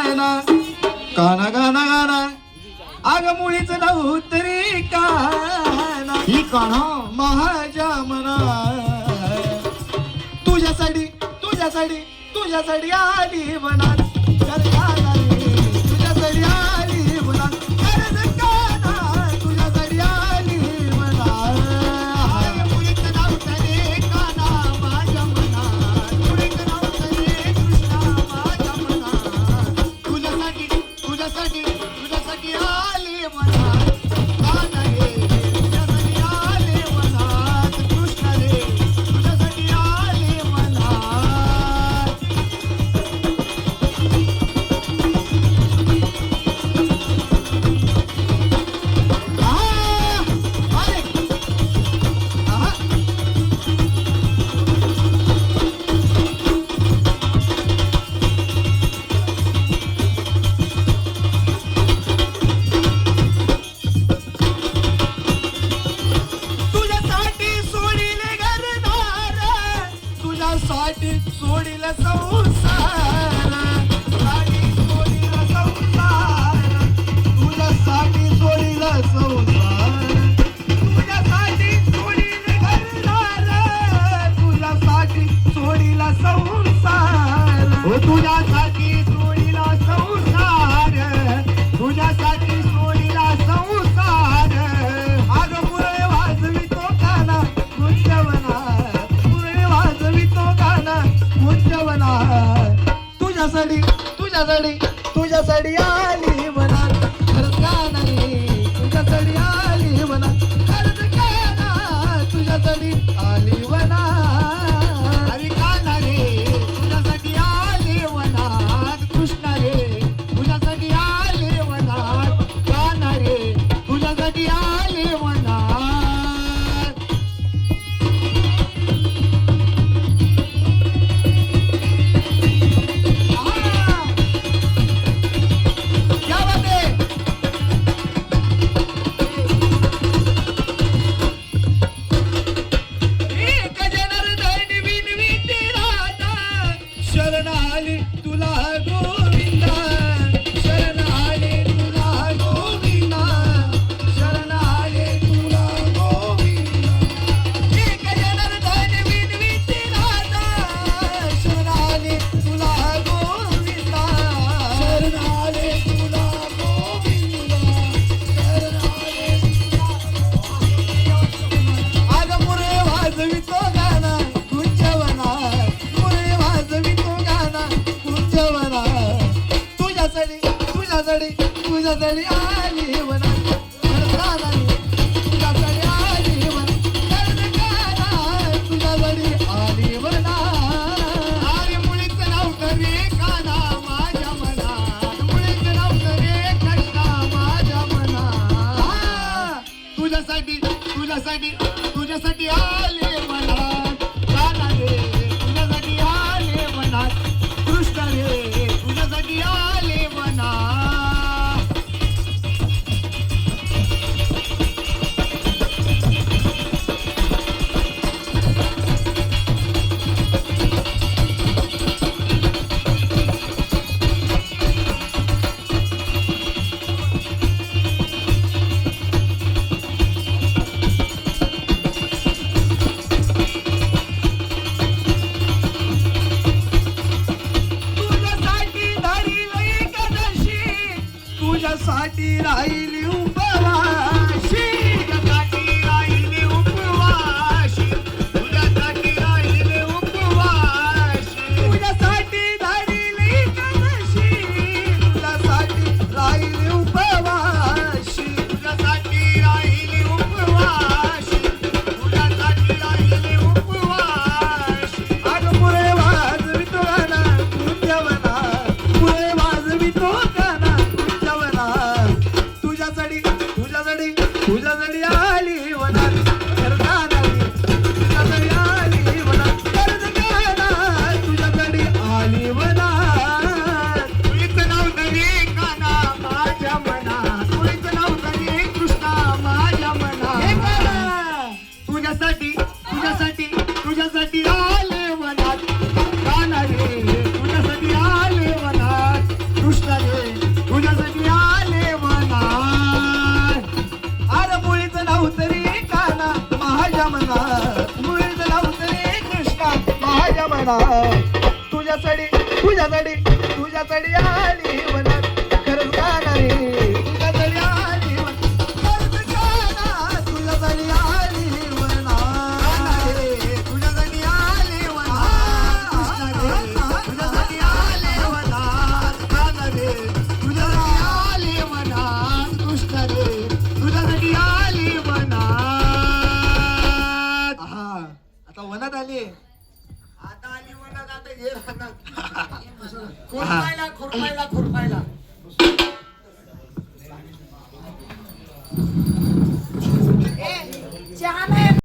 काना काना गाना गाना अग मुळीच नव्हतरी काना ही काना माझ्या मना तुझ्यासाठी तुझ्यासाठी तुझ्यासाठी आली मनात काना रे तुझ्यासाठी आली मनात काना तुझ्यासाठी आली मनात मुळीच नव्हतरे काना माझ्या मनात मुळीच नव्हतरे कृष्णा माझ्या मनात तुझ्यासाठी तुझ्यासाठी तुझ्यासाठी आली मनात काना रे तुझ्यासाठी आली मनात कृष्णा रे तुझ्यासाठी आली मनात तुझ्यासाठी सोडिले घरदार तुझ्यासाठी सोडिल संसार साठी सोडिल संसार तुझ्यासाठी सोडिल संसार तुझ्यासाठी सोडिल घरदार तुझ्यासाठी सोडिल संसार हो तुझ्यासाठी सोडीला संसार तुझ्यासाठी सोडीला संसार अग मुरळे वाजवितो गाना कुंजवना मुरळे वाजवितो गाना कुंजवना तुझ्यासाठी तुझ्यासाठी तुझ्यासाठी आली मना खरंच गाना रे तुझ्यासाठी आली मना खरंच गाना तुझ्यासाठी आली मना अरे काना रे तुझ्यासाठी आले वनात कृष्णा रे तुझ्यासाठी आले वनात काना रे तुझ्यासाठी आले वनात क्या बात है एक जनार्दन विनविती राधा शरण आली तुला गोविंदा शरण आले तुला गोविंदा शरण आले तुला गोविंदा एक जनार्दन विनविती राधा शरण आले तुला गोविंदा शरण आले तुला गोविंदा शरण आले अग मुरे वाजवितो गाना कुंजवना मुरे वाजवितो गाना कुंजवना तुझ्यासाठी तुझ्यासाठी तुझ्यासाठी आली वना गाना तुझ्यासाठी आली वना गाना तुझ्यासाठी आली वना अरे मुळीच नव्हतं रे काना माझ्या मनात मुळीच नव्हतं रे कृष्णा माझ्या मनात तुझ्यासाठी तुझ्यासाठी तुझ्यासाठी आले मनात काना रे तुझ्यासाठी आले मनात कृष्ण रे तुझ्यासाठी आले मनात तुझ्यासाठी धरील एकादशी तुझ्यासाठी राहिली उपवाशी तुझ्यासाठी राहिले उपवाशी तुझ्यासाठी राहिले उपवाशी तुझ्यासाठी धरील एकादशी तुझ्यासाठी राहिली उपवाशी तुझ्यासाठी राहिले उपवाशी तुझ्यासाठी राहिले उपवाशी अग मुळे वाजवितो गाना कुंजवना मुळे वाजवितो गाना कुंजवना तुझ्यासाठी तुझ्यासाठी वनात तुझ्यासाठी तुझ्यासाठी तुझ्यासाठी आली वनात खरंच गाणं रे तुझ्यासाठी आली वनात खरंच गाणं तुझ्यासाठी आली वनात तुझ्यासाठी आले वनात कृष्ण रे तुझ्यासाठी आले वनात राधा रे तुझ्यासाठी आले वनात कृष्ण रे तुझ्यासाठी आले वनात आहा आता वनात आली आता आली वनात आता हे राहणार खुरपायला खुरपायला खुरपायला